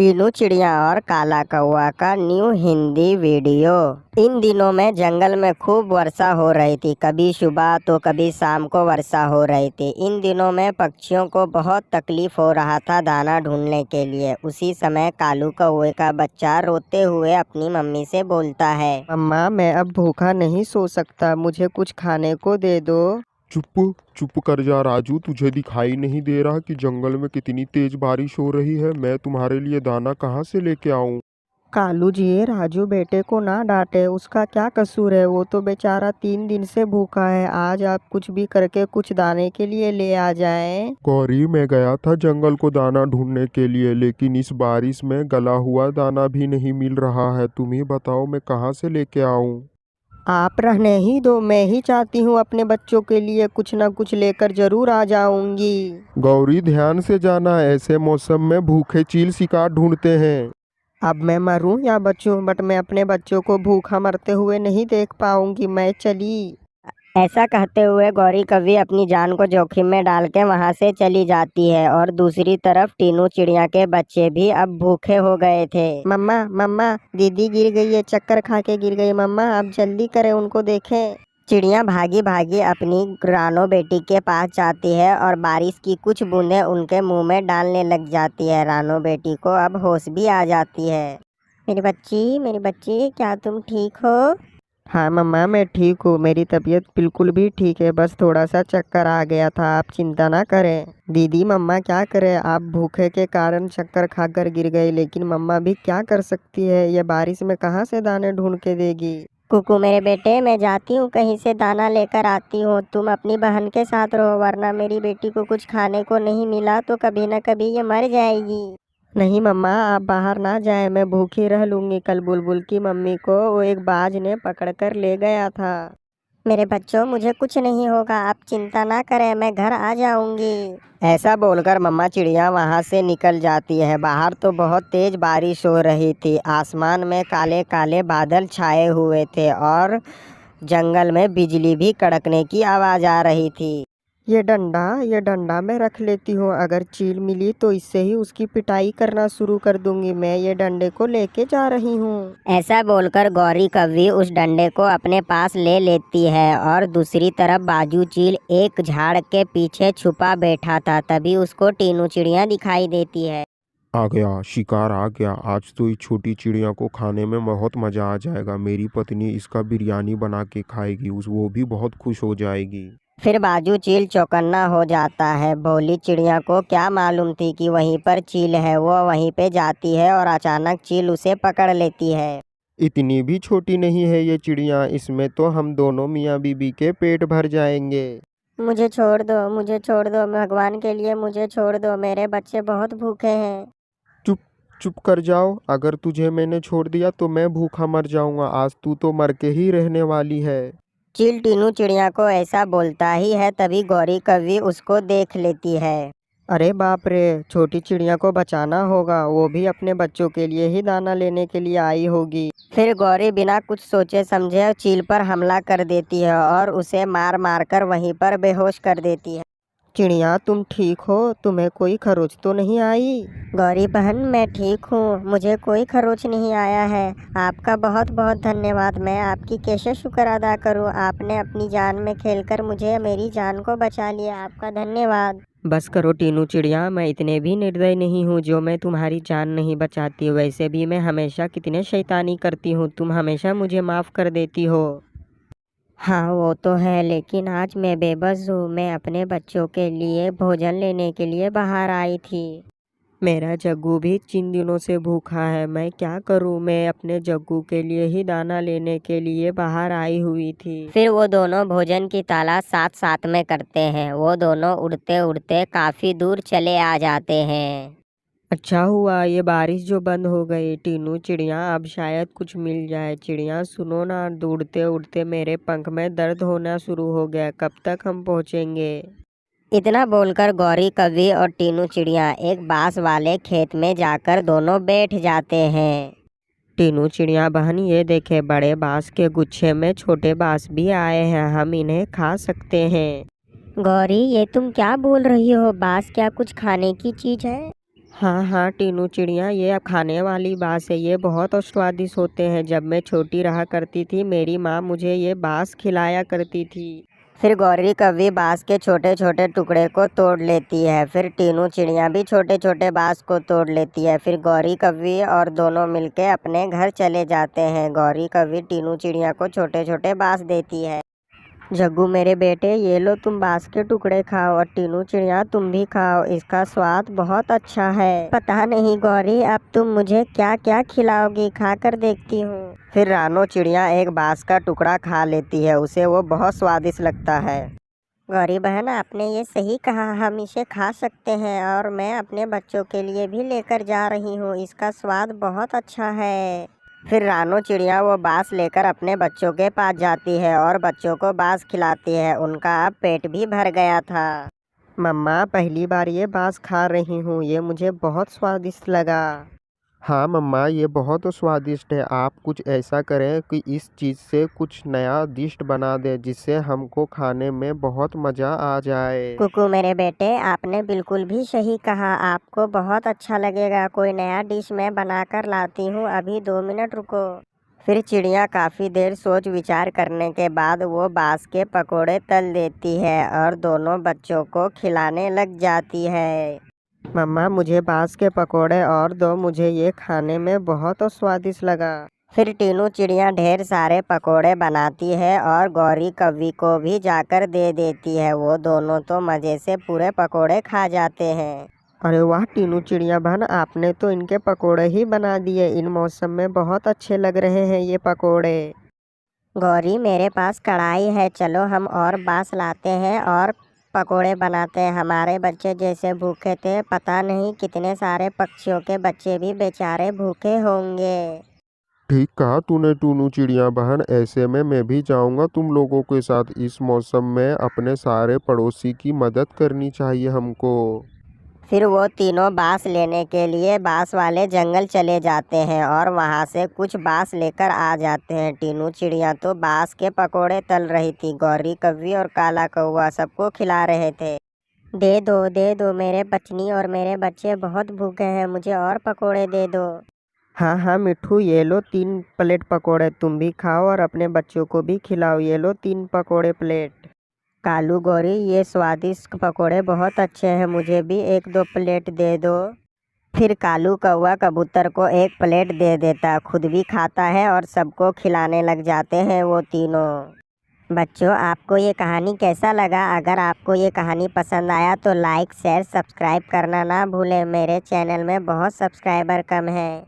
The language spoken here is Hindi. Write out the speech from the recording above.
टीनू चिड़िया और काला कौवा का न्यू हिंदी वीडियो। इन दिनों में जंगल में खूब वर्षा हो रही थी। कभी सुबह तो कभी शाम को वर्षा हो रही थी। इन दिनों में पक्षियों को बहुत तकलीफ हो रहा था दाना ढूंढने के लिए। उसी समय कालू कौवे का बच्चा रोते हुए अपनी मम्मी से बोलता है, मम्मा, मैं अब भूखा नहीं सो सकता, मुझे कुछ खाने को दे दो। चुप चुप कर जा राजू। तुझे दिखाई नहीं दे रहा कि जंगल में कितनी तेज बारिश हो रही है? मैं तुम्हारे लिए दाना कहाँ से लेके आऊं? कालू जी, राजू बेटे को ना डांटे, उसका क्या कसूर है? वो तो बेचारा 3 दिन से भूखा है। आज आप कुछ भी करके कुछ दाने के लिए ले आ जाएं। गौरी, मैं गया था जंगल को दाना ढूंढने के लिए, लेकिन इस बारिश में गला हुआ दाना भी नहीं मिल रहा है। तुम ही बताओ मैं कहाँ से लेके आऊं? आप रहने ही दो, मैं ही चाहती हूँ अपने बच्चों के लिए कुछ ना कुछ लेकर जरूर आ जाऊंगी। गौरी, ध्यान से जाना, ऐसे मौसम में भूखे चील शिकार ढूंढते हैं। अब मैं मरूं या बचूं, बट मैं अपने बच्चों को भूखा मरते हुए नहीं देख पाऊंगी। मैं चली। ऐसा कहते हुए गौरी कौवी अपनी जान को जोखिम में डाल के वहाँ से चली जाती है। और दूसरी तरफ टीनू चिड़िया के बच्चे भी अब भूखे हो गए थे। मम्मा मम्मा, दीदी गिर गई है, चक्कर खा के गिर गई। मम्मा आप जल्दी करें, उनको देखें। चिड़िया भागी भागी अपनी रानो बेटी के पास जाती है और बारिश की कुछ बूंदें उनके मुंह में डालने लग जाती है। रानो बेटी को अब होश भी आ जाती है। मेरी बच्ची, क्या तुम ठीक हो? हाँ मम्मा, मैं ठीक हूँ। मेरी तबीयत बिल्कुल भी ठीक है, बस थोड़ा सा चक्कर आ गया था। आप चिंता ना करें। दीदी मम्मा क्या करें, आप भूखे के कारण चक्कर खाकर गिर गई, लेकिन मम्मा भी क्या कर सकती है? ये बारिश में कहाँ से दाने ढूंढ के देगी? कुकू मेरे बेटे, मैं जाती हूँ, कहीं से दाना लेकर आती हूँ। तुम अपनी बहन के साथ रहो, वरना मेरी बेटी को कुछ खाने को नहीं मिला तो कभी न कभी ये मर जाएगी। नहीं मम्मा, आप बाहर ना जाए, मैं भूखी रह लूंगी। कल बुलबुल की मम्मी को वो एक बाज ने पकड़कर ले गया था। मेरे बच्चों, मुझे कुछ नहीं होगा, आप चिंता ना करें, मैं घर आ जाऊंगी। ऐसा बोलकर मम्मा चिड़िया वहाँ से निकल जाती है। बाहर तो बहुत तेज बारिश हो रही थी। आसमान में काले काले बादल छाए हुए थे और जंगल में बिजली भी कड़कने की आवाज़ आ रही थी। ये डंडा मैं रख लेती हूँ। अगर चील मिली तो इससे ही उसकी पिटाई करना शुरू कर दूंगी। मैं ये डंडे को लेके जा रही हूँ। ऐसा बोलकर गौरी कौवी उस डंडे को अपने पास ले लेती है और दूसरी तरफ बाजू चील एक झाड़ के पीछे छुपा बैठा था। तभी उसको टीनू चिड़िया दिखाई देती है। आ गया, शिकार आ गया। आज तो इस छोटी चिड़िया को खाने में बहुत मजा आ जाएगा। मेरी पत्नी इसका बिरयानी बना के खाएगी, वो भी बहुत खुश हो जाएगी। फिर बाजू चील चौकन्ना हो जाता है। भोली चिड़िया को क्या मालूम थी कि वहीं पर चील है। वो वहीं पे जाती है और अचानक चील उसे पकड़ लेती है। इतनी भी छोटी नहीं है ये चिड़िया, इसमें तो हम दोनों मियाँ बीबी के पेट भर जाएंगे। मुझे छोड़ दो, भगवान के लिए मुझे छोड़ दो, मेरे बच्चे बहुत भूखे हैं। चुप चुप कर जाओ। अगर तुझे मैंने छोड़ दिया तो मैं भूखा मर जाऊंगा। आज तू तो मर के ही रहने वाली है। चील टीनू चिड़िया को ऐसा बोलता ही है, तभी गौरी कौवी उसको देख लेती है। अरे बाप रे, छोटी चिड़िया को बचाना होगा। वो भी अपने बच्चों के लिए ही दाना लेने के लिए आई होगी। फिर गौरी बिना कुछ सोचे समझे चील पर हमला कर देती है और उसे मार मार कर वहीं पर बेहोश कर देती है। चिड़िया तुम ठीक हो? तुम्हें कोई खरोच तो नहीं आई? गौरी बहन, मैं ठीक हूँ, मुझे कोई खरोच नहीं आया है। आपका बहुत बहुत धन्यवाद। मैं आपकी कैसे शुक्र अदा करूँ? आपने अपनी जान में खेलकर मुझे मेरी जान को बचा लिया। आपका धन्यवाद। बस करो टीनू चिड़िया, मैं इतने भी निर्दयी नहीं हूँ जो मैं तुम्हारी जान नहीं बचाती। वैसे भी मैं हमेशा कितने शैतानी करती हूँ, तुम हमेशा मुझे माफ़ कर देती हो। हाँ वो तो है, लेकिन आज मैं बेबस हूँ। मैं अपने बच्चों के लिए भोजन लेने के लिए बाहर आई थी। मेरा जग्गू भी 3 दिनों से भूखा है। मैं क्या करूँ? मैं अपने जग्गू के लिए ही दाना लेने के लिए बाहर आई हुई थी। फिर वो दोनों भोजन की तलाश साथ साथ में करते हैं। वो दोनों उड़ते उड़ते काफी दूर चले आ जाते हैं। अच्छा हुआ ये बारिश जो बंद हो गई। टीनू चिड़िया, अब शायद कुछ मिल जाए। चिड़िया सुनो ना, उड़ते उड़ते मेरे पंख में दर्द होना शुरू हो गया। कब तक हम पहुँचेंगे? इतना बोलकर गौरी कौवी और टीनू चिड़िया एक बांस वाले खेत में जाकर दोनों बैठ जाते हैं। टीनू चिड़िया बहन, ये देखे, बड़े बांस के गुच्छे में छोटे बांस भी आए हैं। हम इन्हें खा सकते हैं। गौरी, ये तुम क्या बोल रही हो? बांस क्या कुछ खाने की चीज है? हाँ हाँ टीनू चिड़िया, ये अब खाने वाली बांस है। ये बहुत स्वादिष्ट होते हैं। जब मैं छोटी रहा करती थी मेरी माँ मुझे ये बांस खिलाया करती थी। फिर गौरी कौवी बांस के छोटे छोटे टुकड़े को तोड़ लेती है। फिर टीनू चिड़िया भी छोटे छोटे बांस को तोड़ लेती है। फिर गौरी कौवी और दोनों मिलके अपने घर चले जाते हैं। गौरी कौवी टीनू चिड़िया को छोटे छोटे बांस देती है। जग्गू मेरे बेटे, ये लो तुम बांस के टुकड़े खाओ, और टीनू चिड़िया तुम भी खाओ, इसका स्वाद बहुत अच्छा है। पता नहीं गौरी, अब तुम मुझे क्या क्या खिलाओगी, खाकर देखती हूँ। फिर रानो चिड़िया एक बांस का टुकड़ा खा लेती है। उसे वो बहुत स्वादिष्ट लगता है। गौरी बहन, आपने ये सही कहा, हम इसे खा सकते हैं और मैं अपने बच्चों के लिए भी लेकर जा रही हूँ। इसका स्वाद बहुत अच्छा है। फिर रानो चिड़िया वो बांस लेकर अपने बच्चों के पास जाती है और बच्चों को बांस खिलाती है। उनका अब पेट भी भर गया था। मम्मा, पहली बार ये बांस खा रही हूँ, ये मुझे बहुत स्वादिष्ट लगा। हाँ मम्मा, ये बहुत स्वादिष्ट है। आप कुछ ऐसा करें कि इस चीज़ से कुछ नया डिश बना दें जिससे हमको खाने में बहुत मज़ा आ जाए। कुकू मेरे बेटे, आपने बिल्कुल भी सही कहा, आपको बहुत अच्छा लगेगा। कोई नया डिश मैं बनाकर लाती हूँ, अभी 2 मिनट रुको। फिर चिड़िया काफ़ी देर सोच विचार करने के बाद वो बांस के पकोड़े तल देती है और दोनों बच्चों को खिलाने लग जाती है। मम्मा, मुझे बांस के पकोड़े और दो, मुझे ये खाने में बहुत स्वादिष्ट लगा। फिर टीनू चिड़िया ढेर सारे पकोड़े बनाती है और गौरी कौवी को भी जाकर दे देती है। वो दोनों तो मज़े से पूरे पकोड़े खा जाते हैं। अरे वाह टीनू चिड़िया बहन, आपने तो इनके पकोड़े ही बना दिए। इन मौसम में बहुत अच्छे लग रहे हैं ये पकोड़े। गौरी, मेरे पास कढ़ाई है, चलो हम और बांस लाते हैं और पकोड़े बनाते हैं। हमारे बच्चे जैसे भूखे थे, पता नहीं कितने सारे पक्षियों के बच्चे भी बेचारे भूखे होंगे। ठीक कहा तूने टूनू चिड़िया बहन। ऐसे में मैं भी जाऊंगा तुम लोगों के साथ। इस मौसम में अपने सारे पड़ोसी की मदद करनी चाहिए हमको। फिर वो तीनों बांस लेने के लिए बांस वाले जंगल चले जाते हैं और वहाँ से कुछ बांस लेकर आ जाते हैं। टीनू चिड़िया तो बांस के पकोड़े तल रही थी। गौरी कौवी और काला कौवा सबको खिला रहे थे। दे दो मेरे बचनी और मेरे बच्चे बहुत भूखे हैं, मुझे और पकोड़े दे दो। हाँ हाँ मिट्ठू, ये लो 3 प्लेट पकोड़े, तुम भी खाओ और अपने बच्चों को भी खिलाओ। ये लो 3 पकोड़े प्लेट। कालू, गौरी, ये स्वादिष्ट पकोड़े बहुत अच्छे हैं, मुझे भी 1-2 प्लेट दे दो। फिर कालू कौवा कबूतर को 1 प्लेट दे देता, खुद भी खाता है और सबको खिलाने लग जाते हैं वो तीनों। बच्चों, आपको ये कहानी कैसा लगा? अगर आपको ये कहानी पसंद आया तो लाइक शेयर सब्सक्राइब करना ना भूलें। मेरे चैनल में बहुत सब्सक्राइबर कम है।